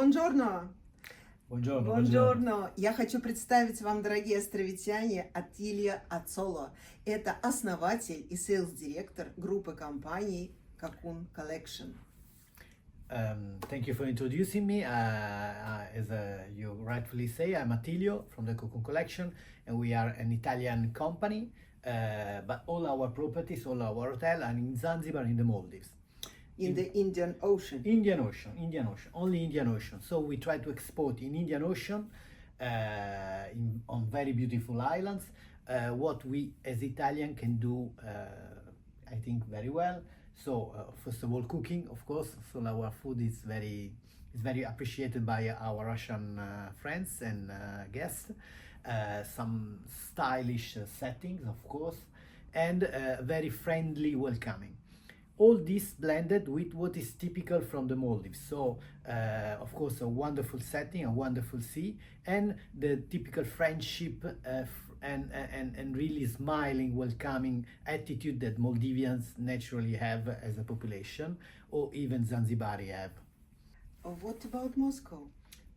Buongiorno! Buongiorno. Buongiorno! Я хочу представить вам, дорогие островитяне, Аттилио Аццола. Это основатель и сейлс-директор группы компаний Cocoon Collection. Thank you for introducing me. As you rightfully say, I'm Аттилио from the Cocoon Collection, and we are an Italian company, but all our properties, all our hotels are in Zanzibare, in the Maldives. In the Indian Ocean. Indian Ocean, only Indian Ocean. So we try to export in Indian Ocean, on very beautiful islands, what we as Italian can do, I think, very well. So first of all, cooking, of course. So our food is very appreciated by our Russian friends and guests. Some stylish settings, of course, and very friendly welcoming. All this blended with what is typical from the Maldives. So, of course, a wonderful setting, a wonderful sea, and the typical friendship and really smiling, welcoming attitude that Maldivians naturally have as a population, or even Zanzibari have. What about Moscow?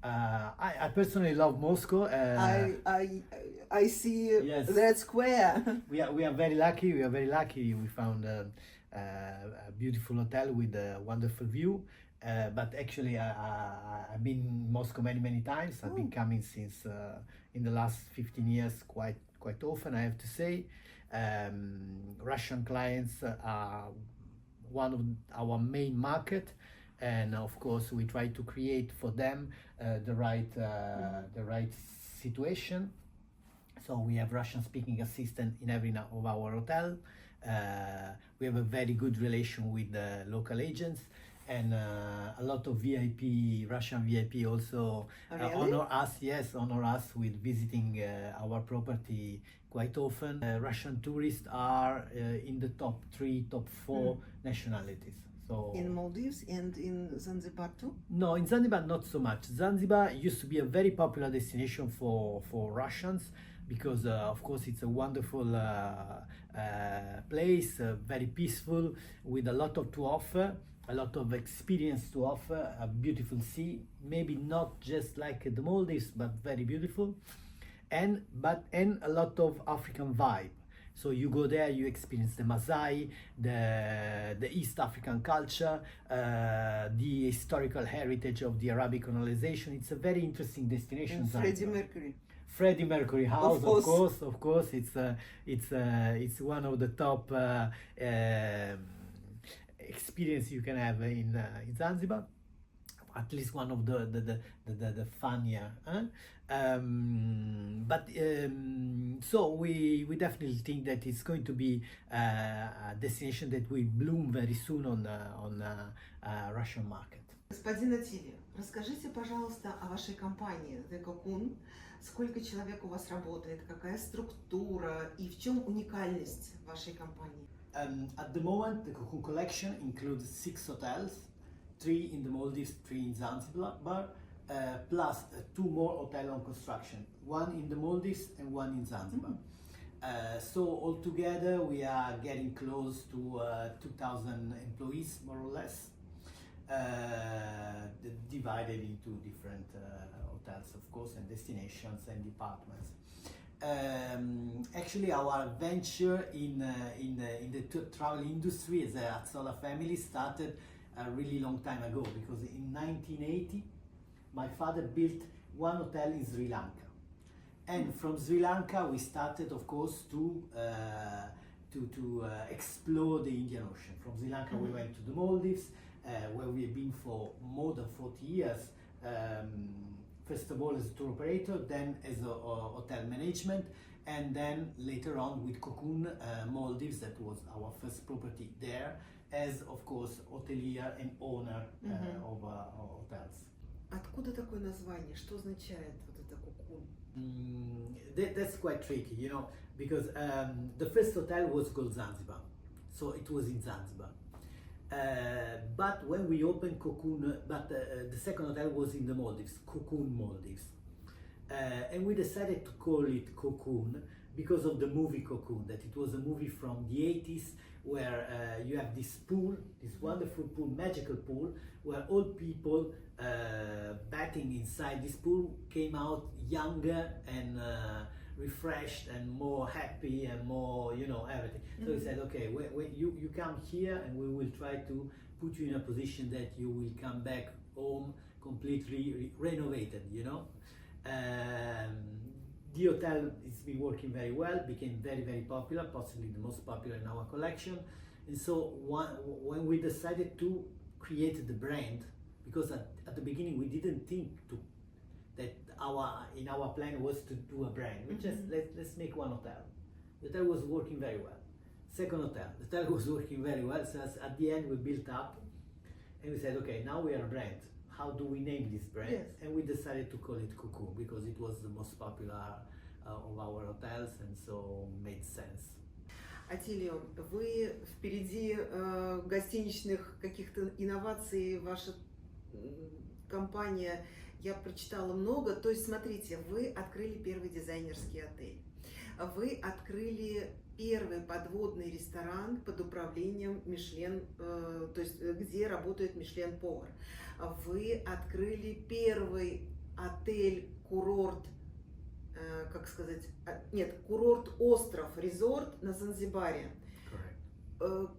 I personally love Moscow. I see Yes. that square. We are very lucky. We found a beautiful hotel with a wonderful view. But actually, I've been in Moscow many times. I've been coming since in the last 15 years quite often, I have to say. Russian clients are one of our main market, and of course we try to create for them the right situation. So we have Russian-speaking assistant in every of our hotel. We have a very good relation with the local agents, and a lot of Russian VIP also Really? honor us with visiting our property quite often. Russian tourists are in the top 3, top 4 nationalities. So In Maldives and in Zanzibar too? no, in Zanzibar not so much. Zanzibar used to be a very popular destination for Russians because of course it's a wonderful place, very peaceful, with a lot to offer, a lot of experience to offer, a beautiful sea, maybe not just like the Maldives, but very beautiful, and a lot of African vibe. So you go there, you experience the Maasai, the East African culture, the historical heritage of the Arabic colonization. It's a very interesting destination. And Freddie Zanzibar. Mercury. Freddie Mercury house, Of course. It's one of the top experience you can have in Zanzibar. At least one of the funnier. So we definitely think that it's going to be a destination that will bloom very soon on Russian market. Господин Аттилио, расскажите, пожалуйста, о вашей компании The Cocoon. Сколько человек у вас работает, какая структура и в чем уникальность вашей компании? At the moment, the Cocoon Collection includes 6 hotels, 3 in the Maldives, 3 in Zanzibar, plus 2 more hotels on construction, 1 in the Maldives and 1 in Zanzibar. So altogether we are getting close to 2,000 employees, more or less, divided into different hotels, of course, and destinations and departments. Actually, our venture in the travel industry as a Аццола family started a really long time ago, because in 1980 my father built one hotel in Sri Lanka, and from Sri Lanka we started, of course, to explore the Indian Ocean. From Sri Lanka we went to the Maldives, where we have been for more than 40 years. First of all as a tour operator, then as a hotel management, and then later on with Cocoon Maldives, that was our first property there, as of course hotelier and owner of hotels. Откуда такое название? Что означает вот это Cocoon? That's quite tricky, because the first hotel was called Zanzibar, so it was in Zanzibar. But when we opened Cocoon, the second hotel was in the Maldives, Cocoon Maldives. And we decided to call it Cocoon because of the movie Cocoon, that it was a movie from the 80s where you have this pool, this wonderful pool, magical pool, where all people back getting inside this pool came out younger and refreshed and more happy and more, you know, everything. So we said, okay, when you come here and we will try to put you in a position that you will come back home completely renovated, you know. The hotel has been working very well, became very, very popular, possibly the most popular in our collection. And so when we decided to create the brand, because at the beginning we didn't think that in our plan was to do a brand. We just let's make one hotel. The hotel was working very well. Second hotel, the hotel was working very well. So at the end we built up, and we said, okay, now we are a brand. How do we name this brand? Yes. And we decided to call it Cocoon because it was the most popular of our hotels, and so made sense. Аттилио, вы впереди гостиничных каких-то инноваций, ваша компания, я прочитала много. То есть, смотрите, вы открыли первый дизайнерский отель, вы открыли первый подводный ресторан под управлением Мишлен, то есть где работает Мишлен-повар. Вы открыли первый отель-курорт, как сказать, нет, курорт-остров, резорт на Занзибаре.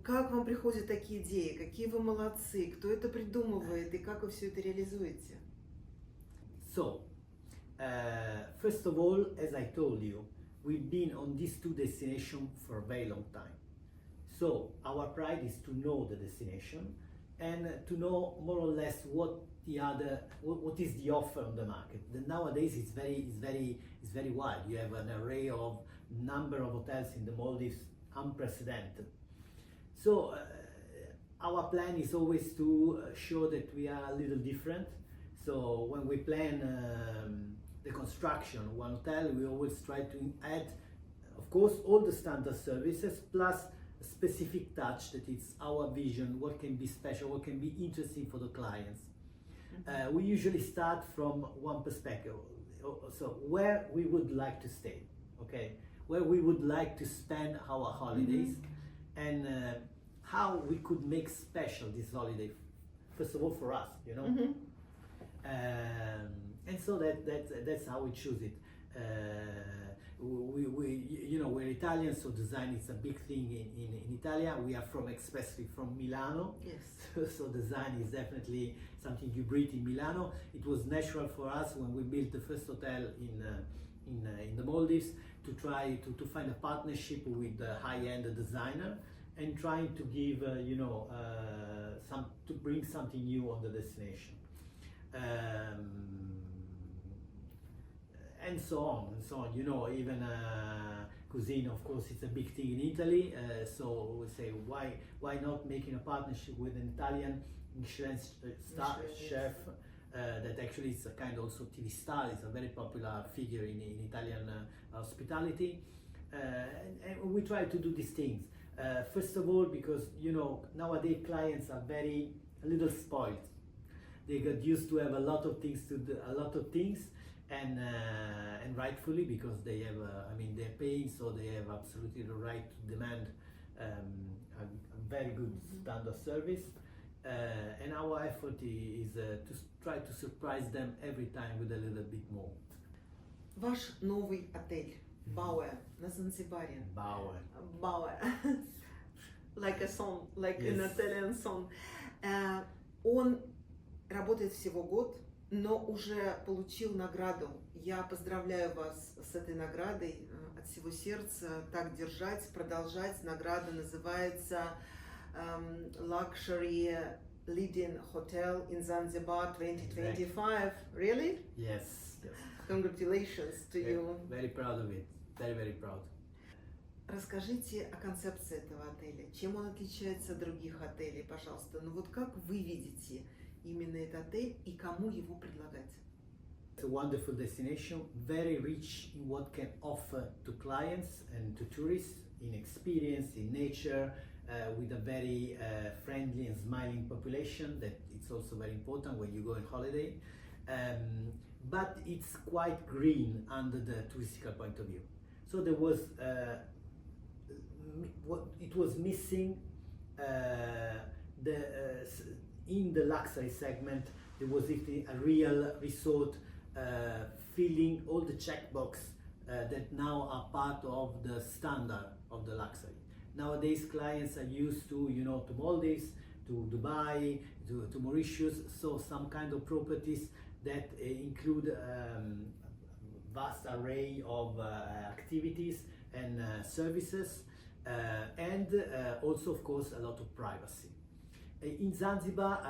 Как вам приходят такие идеи? Какие вы молодцы? Кто это придумывает и как вы все это реализуете? So, first of all, as I told you, we've been on these two destinations for a very long time. So, our pride is to know the destination and to know more or less what is the offer on the market. Nowadays, it's very wide. You have an array of number of hotels in the Maldives, unprecedented. So, our plan is always to show that we are a little different. So when we plan the construction of one hotel, we always try to add, of course, all the standard services plus a specific touch that it's our vision, what can be special, what can be interesting for the clients. We usually start from one perspective. So where we would like to stay, okay? Where we would like to spend our holidays and how we could make special this holiday, first of all for us, you know? And so that's how we choose it. We're Italian, so design is a big thing in Italy. We are especially from Milano. Yes. So design is definitely something you breathe in Milano. It was natural for us when we built the first hotel in the Maldives to try to find a partnership with a high-end designer and trying to give to bring something new on the destination. And so on, you know, even cuisine, of course, it's a big thing in Italy. So we say, why not making a partnership with an Italian Michelin star chef that actually is a kind of also TV star, is a very popular figure in Italian hospitality. And we try to do these things. First of all, because, you know, nowadays clients are a little spoiled. They got used to have a lot of things and rightfully, because they have, they're paying, so they have absolutely the right to demand a very good standard service. And our effort is to try to surprise them every time with a little bit more. Ваш новый отель Бауэ на Занзибаре. Bauer. Like a song, like Yes. an Italian song. Он работает всего год, но уже получил награду. Я поздравляю вас с этой наградой от всего сердца. Так держать, продолжать. Награда называется Luxury Leading Hotel in Zanzibar 2025. Really? Yes. Congratulations to you. Very proud of it. Very, very proud. Расскажите о концепции этого отеля. Чем он отличается от других отелей, пожалуйста? Ну вот как вы видите именно этот отель и кому его предлагать? It's a wonderful destination, very rich in what can offer to clients and to tourists in experience, in nature, with a very friendly and smiling population. That it's also very important when you go on holiday. But it's quite green under the touristical point of view. So there was it was missing in the luxury segment it was a real resort, filling all the checkbox that now are part of the standard of the luxury. Nowadays, clients are used to, to Maldives, to Dubai, to Mauritius, so some kind of properties that include vast array of activities and services, and also, of course, a lot of privacy. In Zanzibar,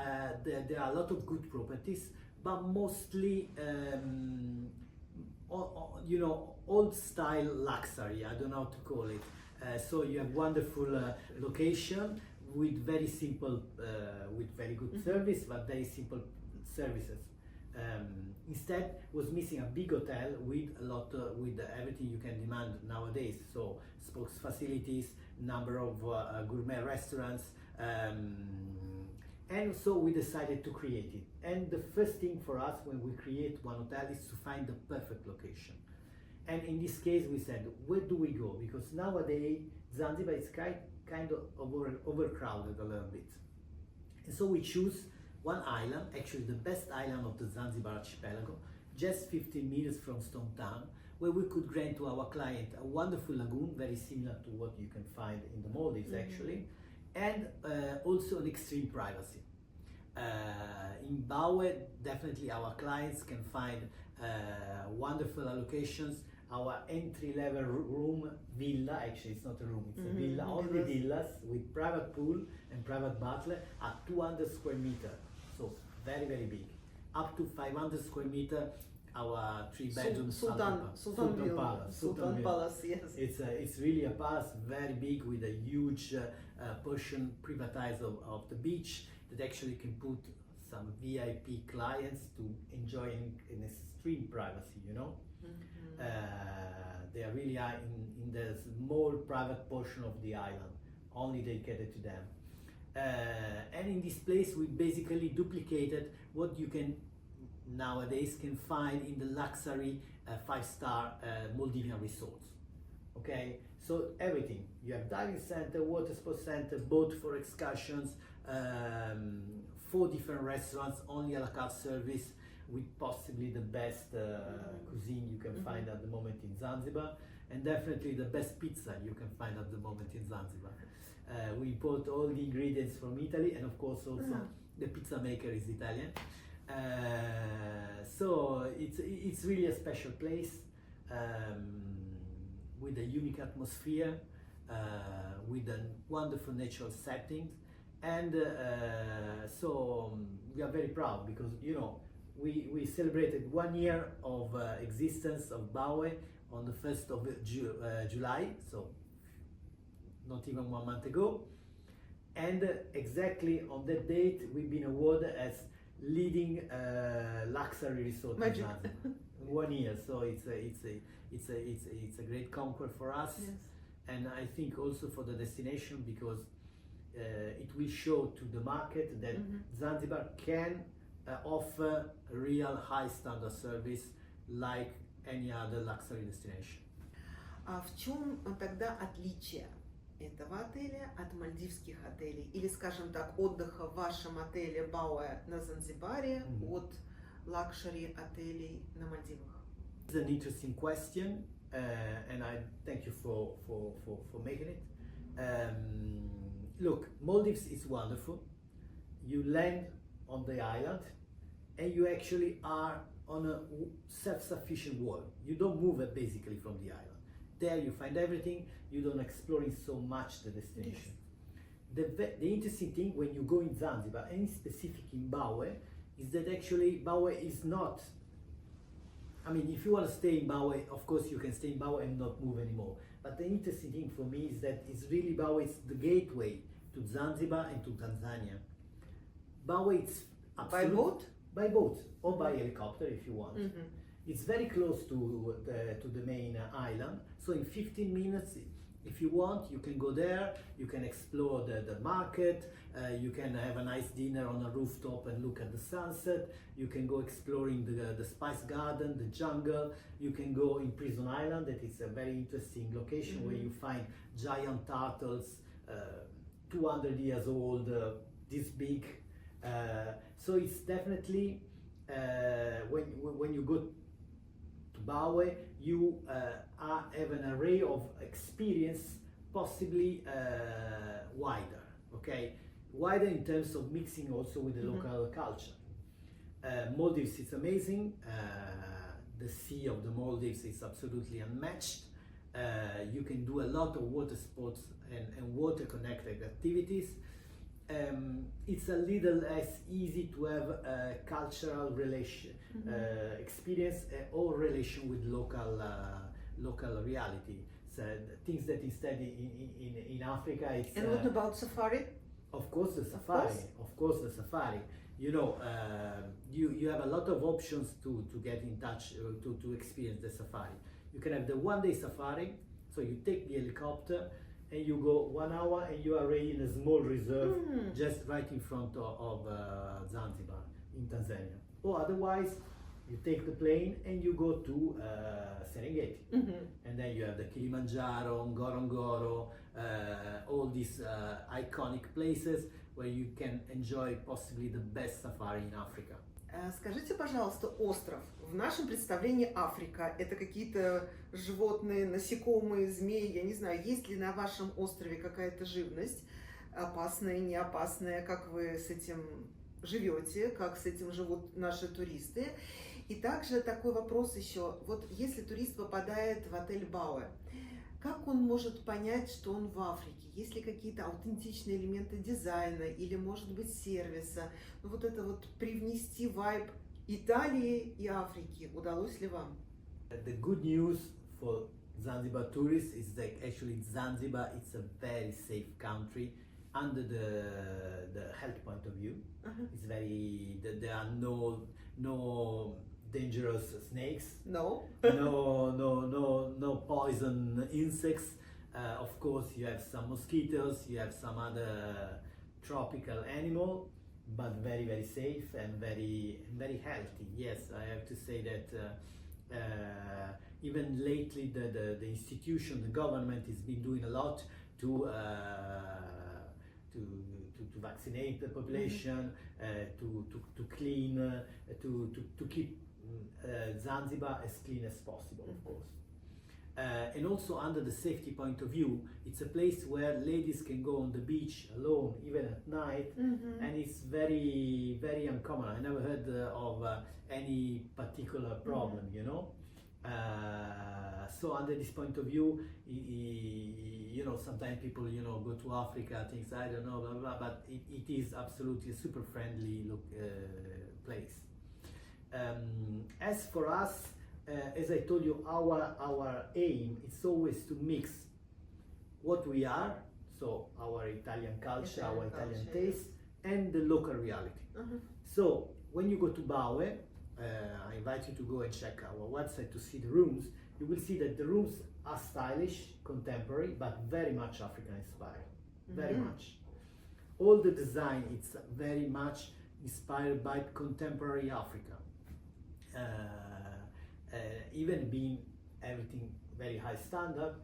there are a lot of good properties, but mostly, old style luxury, I don't know how to call it. So you have wonderful location with very simple, with very good service, but very simple services. Instead, was missing a big hotel with a lot, with everything you can demand nowadays. So sports facilities, number of gourmet restaurants, and so we decided to create it. And the first thing for us when we create one hotel is to find the perfect location. And in this case, we said, where do we go? Because nowadays, Zanzibar is kind of overcrowded a little bit. And so we choose one island, actually the best island of the Zanzibar archipelago, just 15 minutes from Stone Town, where we could grant to our client a wonderful lagoon, very similar to what you can find in the Maldives, actually, and also an extreme privacy. In Baue, definitely our clients can find wonderful allocations. Our entry-level room villa, actually it's not a room, it's a villa, only villas with private pool and private butler at 200 square meters, so very, very big. Up to 500 square meters, our 3-bedroom Sultan Palace, yes. It's really a palace, very big, with a huge portion privatized of the beach that actually can put some VIP clients to enjoy in extreme privacy, They are really in the small private portion of the island, only dedicated to them. And in this place, we basically duplicated what you can nowadays can find in the luxury 5-star Maldivian resorts. Okay, so everything. You have diving center, water sports center, boat for excursions, 4 different restaurants, only a la carte service, with possibly the best cuisine you can find at the moment in Zanzibar, and definitely the best pizza you can find at the moment in Zanzibar. We import all the ingredients from Italy, and of course also the pizza maker is Italian. So it's really a special place, with a unique atmosphere, with a wonderful natural setting, and so we are very proud because we celebrated 1 year of existence of Baue on the 1st of July, so not even 1 month ago, and exactly on that date we've been awarded as leading luxury resort in Zanzibar. 1 year, so it's a great conquest for us, yes. And I think also for the destination, because it will show to the market that Zanzibar can offer real high standard service like any other luxury destination. А в чем тогда отличие этого отеля от мальдивских отелей? Или, скажем так, отдыха в вашем отеле Бауэ на Занзибаре от лакшери отелей на Мальдивах? It's an interesting question, and I thank you for making it. Look, Maldives is wonderful. You land on the island, and you actually are on a self-sufficient world. You don't move basically from the island. There you find everything. You don't exploring so much the destination. Yes. The interesting thing when you go in Zanzibar, and specific in Baue, is that actually Baue is not. I mean, if you want to stay in Baue, of course you can stay in Baue and not move anymore. But the interesting thing for me is that it's really Baue is the gateway to Zanzibar and to Tanzania. Baue is by boat? By boat or by helicopter if you want. It's very close to the main island. So in 15 minutes, if you want, you can go there. You can explore the market. You can have a nice dinner on a rooftop and look at the sunset. You can go exploring the spice garden, the jungle. You can go in Prison Island. That is a very interesting location where you find giant turtles, 200 years old, this big. So it's definitely when you go to Baue, you have an array of experience, possibly wider. Okay, wider in terms of mixing also with the local culture. Maldives is amazing. The sea of the Maldives is absolutely unmatched. You can do a lot of water sports and water connected activities. It's a little less easy to have a cultural relation experience or relation with local reality. So things that instead in Africa it's. And what about safari? Of course the safari. Of course the safari. You know, you have a lot of options to get in touch to experience the safari. You can have the one-day safari, so you take the helicopter and you go 1 hour and you are already in a small reserve just right in front of Zanzibar in Tanzania. Or otherwise, you take the plane and you go to Serengeti. And then you have the Kilimanjaro, Ngorongoro, all these iconic places where you can enjoy possibly the best safari in Africa. Скажите, пожалуйста, остров. В нашем представлении Африка – это какие-то животные, насекомые, змеи, я не знаю, есть ли на вашем острове какая-то живность, опасная, не опасная, как вы с этим живете, как с этим живут наши туристы. И также такой вопрос еще, вот если турист попадает в отель Бауэ, как он может понять, что он в Африке? Есть ли какие-то аутентичные элементы дизайна или, может быть, сервиса? Ну, вот это вот привнести вайб Италии и Африки удалось ли вам? The good news for Zanzibar tourists is that actually Zanzibar is a very safe country under the health point of view. It's very there are no dangerous snakes. No. no poison insects. Of course, you have some mosquitoes, you have some other tropical animal, but very, very safe and very healthy. Yes, I have to say that even lately the institution, the government has been doing a lot to vaccinate the population, to clean, to keep Zanzibar as clean as possible, of course. And also under the safety point of view, it's a place where ladies can go on the beach alone, even at night, and it's very, very uncommon. I never heard of any particular problem, you know. So under this point of view, you know, sometimes people, you know, go to Africa, things, I don't know, blah, blah, but it is absolutely a super friendly place. As for us, as I told you, our aim is always to mix what we are, so our Italian culture, our Italian taste, and the local reality. So when you go to Baue, I invite you to go and check our website to see the rooms. You will see that the rooms are stylish, contemporary, but very much African inspired. Very much. All the design, it's very much inspired by contemporary Africa. Even being everything very high standard,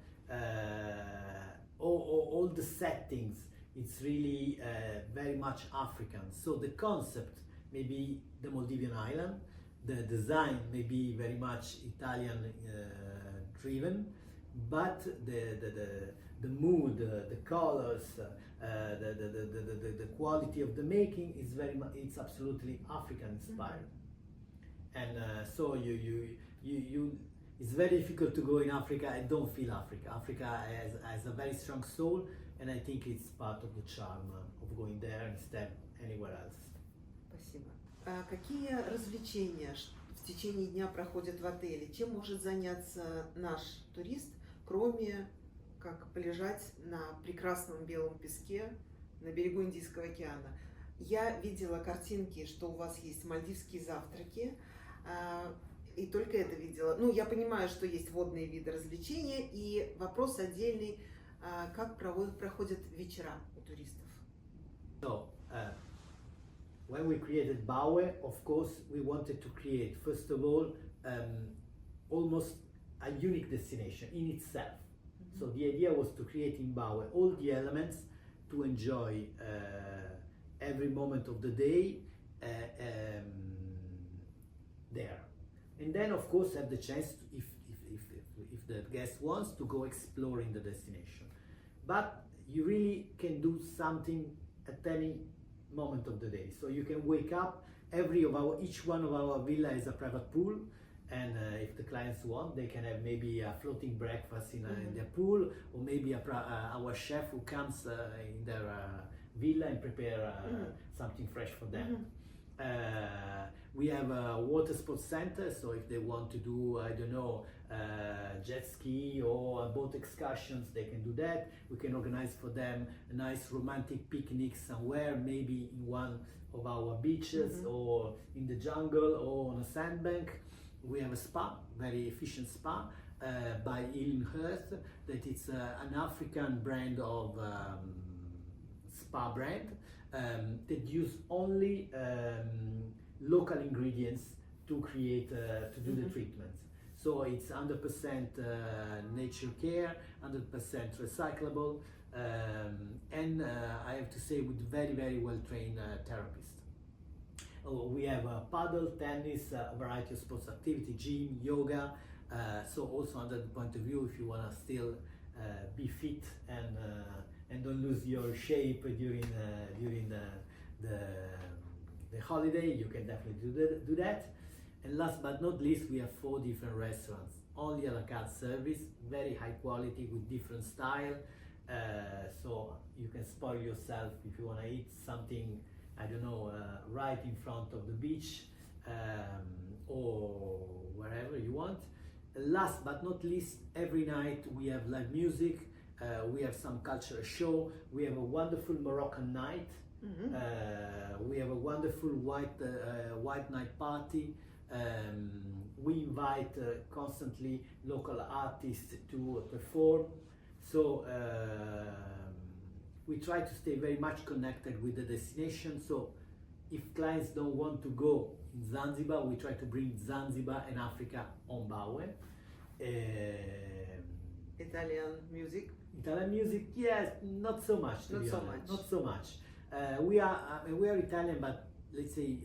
all the settings, it's really very much African. So the concept may be the Maldivian island, the design may be very much Italian driven, but the mood, the colors, the quality of the making is it's absolutely African inspired. And so it's very difficult to go in Africa and don't feel Africa. Africa has a very strong soul, and I think it's part of the charm of going there instead anywhere else. Спасибо. А какие развлечения в течение дня проходят в отеле? Чем может заняться наш турист, кроме как полежать на прекрасном белом песке на берегу Индийского океана? Я видела картинки, что у вас есть мальдивские завтраки, и только это видела. Ну, я понимаю, что есть водные виды развлечения, и вопрос отдельный, как проходят вечера у туристов. So, when we created Baue, of course, we wanted to create, first of all, almost a unique destination in itself. So the idea was to create in Baue all the elements to enjoy every moment of the day there. And then of course have the chance to, if the guest wants to go exploring the destination. But you really can do something at any moment of the day. So you can wake up, each one of our villa is a private pool, and if the clients want, they can have maybe a floating breakfast in their pool, or maybe our chef who comes in their villa and prepare something fresh for them. We have a water sports center, so if they want to do, I don't know, jet ski or boat excursions, they can do that. We can organize for them a nice romantic picnic somewhere, maybe in one of our beaches or in the jungle or on a sandbank. We have a spa, very efficient spa by Hearth, that it's an African brand of spa brand that use only local ingredients to create, to do the treatments. So it's 100% nature care, 100% recyclable, and I have to say with very, very well trained therapists. We have paddle, tennis, a variety of sports activity, gym, yoga. So also under the point of view, if you want to still be fit and don't lose your shape during the holiday, you can definitely do that. And last but not least, we have 4 different restaurants, only a la carte service, very high quality with different style. So you can spoil yourself if you want to eat something, I don't know, right in front of the beach or wherever you want. Last but not least, every night we have live music, we have some cultural show, we have a wonderful Moroccan night, we have a wonderful white night party. We invite constantly local artists to perform. So we try to stay very much connected with the destination. So if clients don't want to go in Zanzibar, we try to bring Zanzibar and Africa on Baue. Italian music? Italian music, yes, not so much. Not so much. We are Italian, but let's say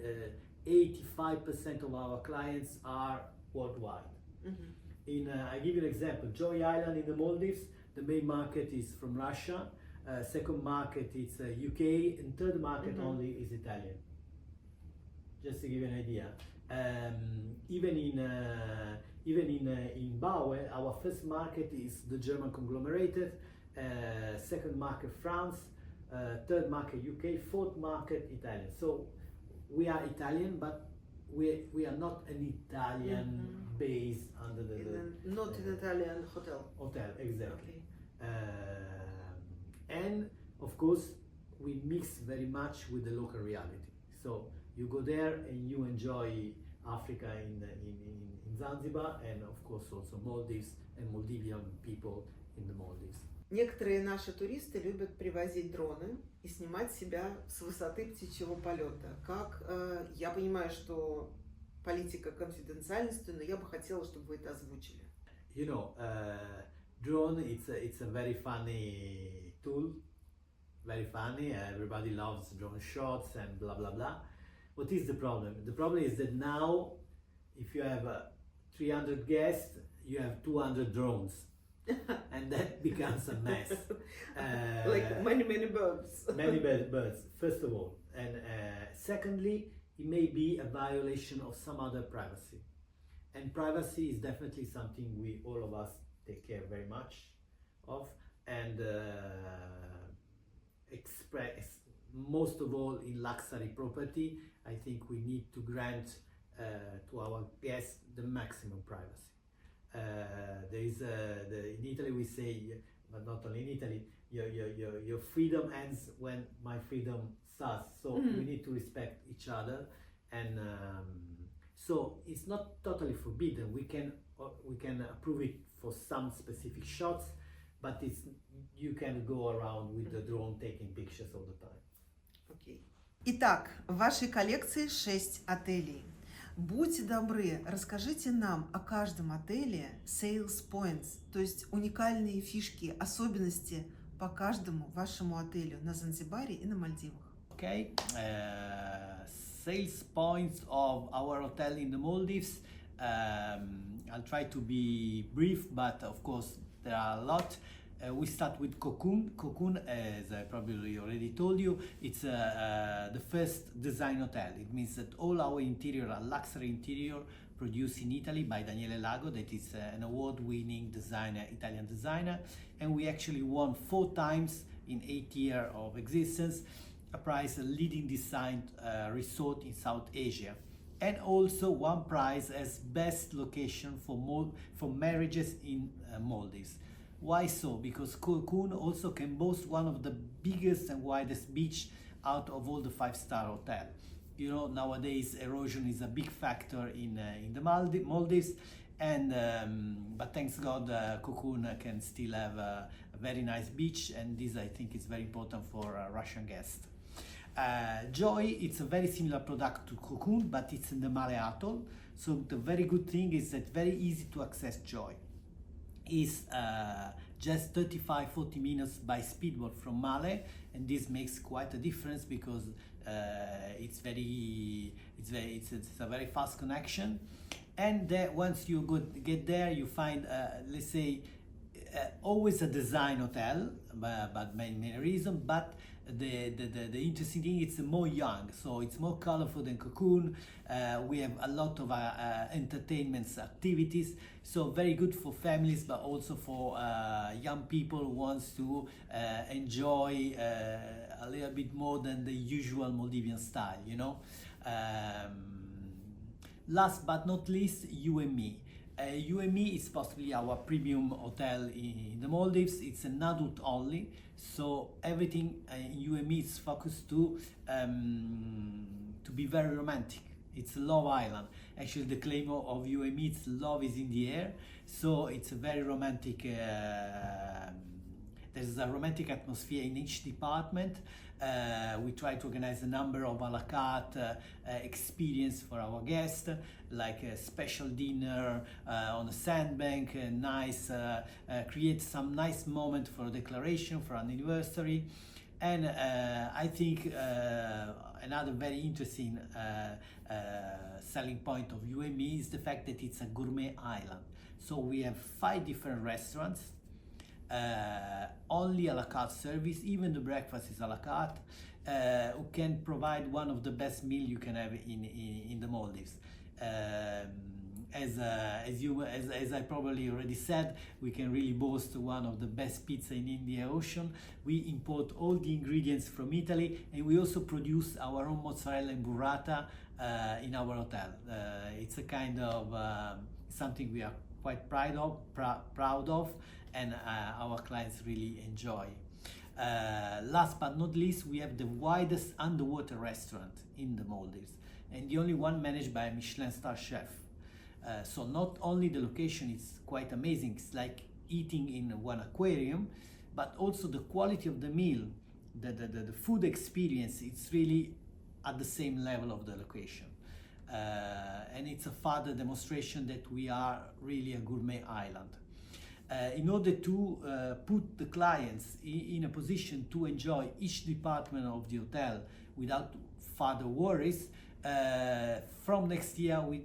85% of our clients are worldwide. I give you an example. Joy Island in the Maldives, the main market is from Russia. Second market is UK, and third market only is Italian. Just to give you an idea. Even in Baue, our first market is the German conglomerated, second market France, third market UK, fourth market Italian. So we are Italian, but we are not an Italian base under not an Italian hotel. Hotel, exactly. Okay. And of course, we mix very much with the local reality. So you go there and you enjoy Africa in Zanzibar, and of course also Maldives and Maldivian people in the Maldives. Некоторые наши туристы любят привозить дроны и снимать себя с высоты птичьего полета. Я понимаю, что политика конфиденциальности, но я бы хотела, чтобы вы это озвучили. You know, drone, it's a very funny tool, very funny. Everybody loves drone shots and blah blah blah. What is the problem? The problem is that now, if you have 300 guests, you have 200 drones. And that becomes a mess. Like many birds. Many birds, first of all. And secondly, it may be a violation of some other privacy. And privacy is definitely something all of us take care very much of. And express, most of all in luxury property, I think we need to grant to our guests the maximum privacy. There is in Italy we say, but not only in Italy, your freedom ends when my freedom starts. So we need to respect each other, and so it's not totally forbidden. We can approve it for some specific shots, but you can go around with the drone taking pictures all the time. Okay. Итак, в вашей коллекции 6 отелей. Будьте добры, расскажите нам о каждом отеле sales points, то есть уникальные фишки, особенности по каждому вашему отелю на Занзибаре и на Мальдивах. Okay, sales points of our hotel in the Maldives. I'll try to be brief, but of course there are a lot. We start with Cocoon. Cocoon, as I probably already told you, it's the first design hotel. It means that all our interior are luxury interior produced in Italy by Daniele Lago, that is an award-winning designer, Italian designer, and we actually won 4 times in 8 years of existence a prize, a leading design resort in South Asia, and also 1 prize as best location for marriages in Maldives. Why so? Because Cocoon also can boast one of the biggest and widest beach out of all the 5-star hotels. You know, nowadays erosion is a big factor in the Maldives, and but thanks God Cocoon can still have a very nice beach, and this I think is very important for Russian guests. Joy, it's a very similar product to Cocoon, but it's in the Mare Atoll. So the very good thing is that very easy to access Joy. Is just 35-40 minutes by speedboat from Male, and this makes quite a difference because it's a very fast connection. And once you get there, you find let's say always a design hotel, but many reasons. But the interesting thing, it's more young, so it's more colorful than Cocoon. We have a lot of entertainment activities, so very good for families, but also for young people who wants to enjoy a little bit more than the usual Maldivian style, you know. Last but not least, You and Me. You and Me is possibly our premium hotel in the Maldives. It's an adult only, so everything in You and Me is focused to be very romantic. It's a love island. Actually, the claim of You and Me, it's love is in the air, so it's a very romantic. There's a romantic atmosphere in each department. We try to organize a number of a la carte experience for our guests, like a special dinner on a sandbank, create some nice moment for a declaration, for an anniversary. And I think another very interesting selling point of You and Me is the fact that it's a gourmet island. So we have 5 different restaurants, only a la carte service, even the breakfast is a la carte, who can provide one of the best meals you can have in the Maldives. As I probably already said, we can really boast one of the best pizza in Indian Ocean. We import all the ingredients from Italy, and we also produce our own mozzarella and burrata in our hotel. It's a kind of something we are quite proud of, and our clients really enjoy. Last but not least, we have the widest underwater restaurant in the Maldives, and the only one managed by a Michelin star chef. So not only the location is quite amazing, it's like eating in one aquarium, but also the quality of the meal, the food experience, it's really at the same level of the location. And it's a further demonstration that we are really a gourmet island. In order to put the clients in a position to enjoy each department of the hotel without further worries, from next year we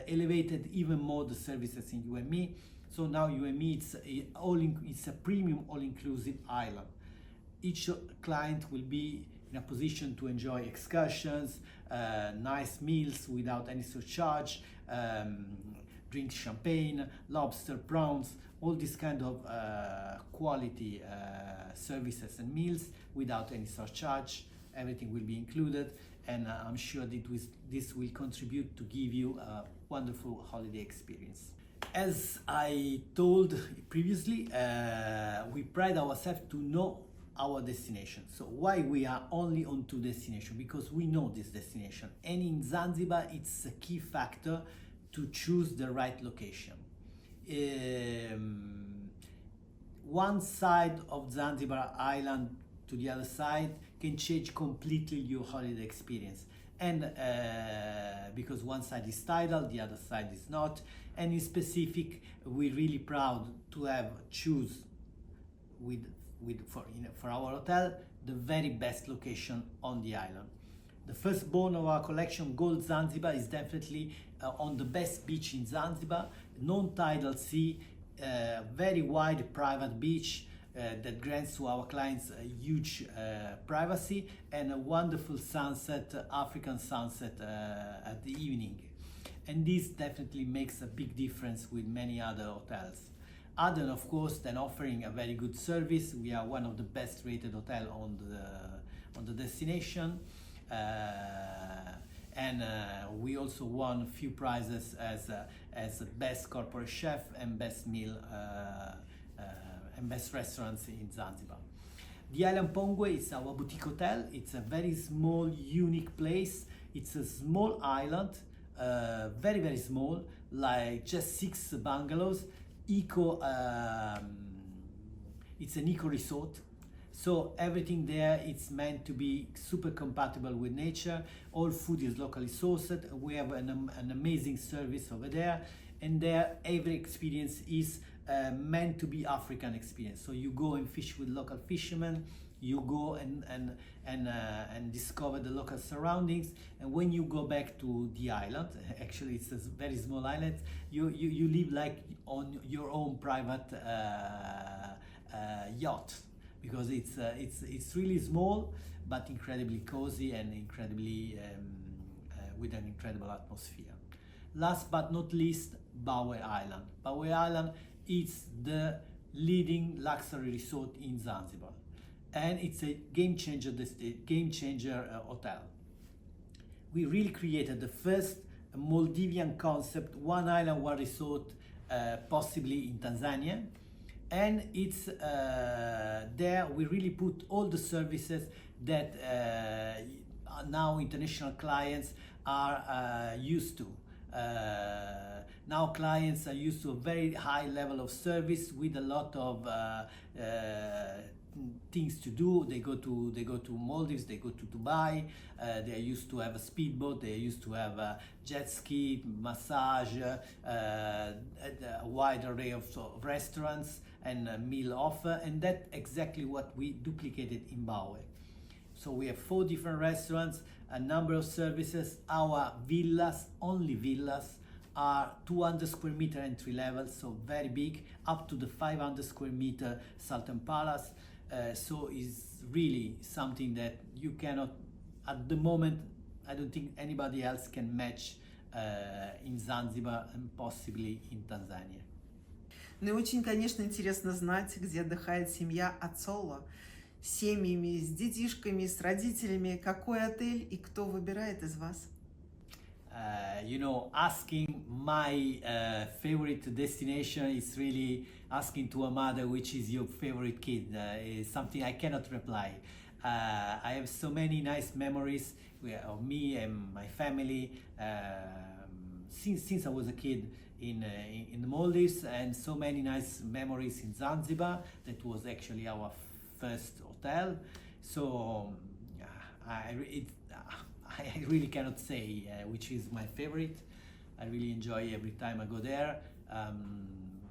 elevated even more the services in You and Me. So now You and Me, it's a premium all-inclusive island. Each client will be in a position to enjoy excursions, nice meals without any surcharge, drink champagne, lobster, prawns, all this kind of quality services and meals without any surcharge. Everything will be included, and I'm sure that this will contribute to give you a wonderful holiday experience. As I told previously, we pride ourselves to know our destination. So why we are only on 2 destinations? Because we know this destination, and in Zanzibar it's a key factor to choose the right location. One side of Zanzibar island to the other side can change completely your holiday experience, and because one side is tidal, the other side is not. And in specific, we're really proud to have choose for our hotel the very best location on the island. The firstborn of our collection, Gold Zanzibar, is definitely on the best beach in Zanzibar, non-tidal sea, very wide private beach that grants to our clients a huge privacy and a wonderful sunset, African sunset at the evening. And this definitely makes a big difference with many other hotels. Other than, of course, than offering a very good service, we are one of the best rated hotel on the destination. And we also won a few prizes as best corporate chef and best meal and best restaurants in Zanzibar. The Island Pongwe is our boutique hotel. It's a very small, unique place. It's a small island, very, very small, like just 6 bungalows. It's an eco resort. So everything there is meant to be super compatible with nature. All food is locally sourced. We have an amazing service over there, and there every experience is meant to be African experience. So you go and fish with local fishermen. You go and discover the local surroundings. And when you go back to the island, actually it's a very small island. You live like on your own private yacht. Because it's really small, but incredibly cozy and incredibly with an incredible atmosphere. Last but not least, Bawe Island. Bawe Island is the leading luxury resort in Zanzibar, and it's a game changer hotel. We really created the first Maldivian concept, one island, one resort, possibly in Tanzania. And it's there we really put all the services that now international clients are used to. Now clients are used to a very high level of service with a lot of things to do. They go to Maldives, they go to Dubai. They are used to have a speedboat. They are used to have a jet ski, massage, a wide array of restaurants and meal offer, and that's exactly what we duplicated in Bawe. So we have 4 different restaurants, a number of services. Our villas, only villas, are 200 square meter entry level, so very big, up to the 500 square meter Sultan Palace. So it's really something that you cannot, at the moment, I don't think anybody else can match in Zanzibar and possibly in Tanzania. Ну и очень, конечно, интересно знать, где отдыхает семья Аццола. С семьями, с детишками, с родителями. Какой отель и кто выбирает из вас? You know, asking my favorite destination is really asking to a mother which is your favorite kid. Is something I cannot reply. I have so many nice memories of me and my family since I was a kid in the Maldives, and so many nice memories in Zanzibar. That was actually our first hotel. So I really cannot say which is my favorite. I really enjoy every time I go there.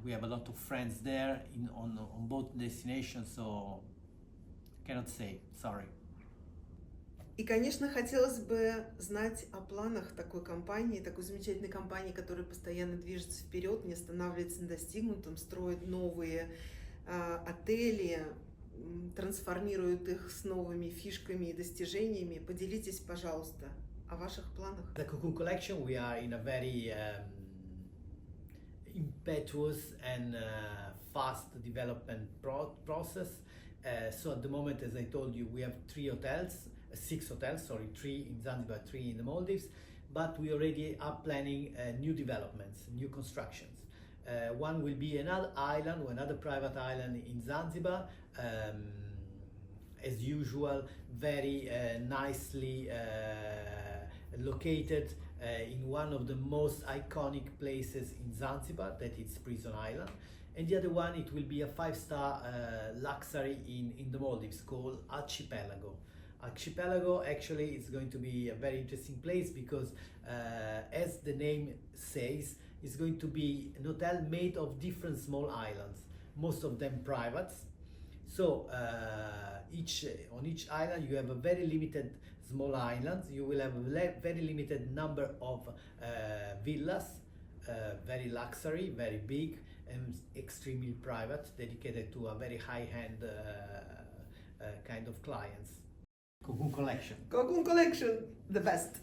We have a lot of friends there on both destinations, so cannot say, sorry. И, конечно, хотелось бы знать о планах такой компании, такой замечательной компании, которая постоянно движется вперед, не останавливается на достигнутом, строит новые отели, трансформирует их с новыми фишками и достижениями. Поделитесь, пожалуйста, о ваших планах. The Cocoon Collection, we are in a very impetuous and fast development process. So at the moment, as I told you, we have 6 hotels, 3 in Zanzibar, 3 in the Maldives, but we already are planning new developments, new constructions. One will be another island, or another private island in Zanzibar, as usual, very nicely located in one of the most iconic places in Zanzibar, that is Prison Island. And the other one, it will be a 5-star luxury in the Maldives called Archipelago. Archipelago actually is going to be a very interesting place because, as the name says, it's going to be an hotel made of different small islands, most of them private. So on each island you have a very limited small islands. You will have a very limited number of villas, very luxury, very big, and extremely private, dedicated to a very high-end kind of clients. Cocoon Collection. Cocoon Collection, the best.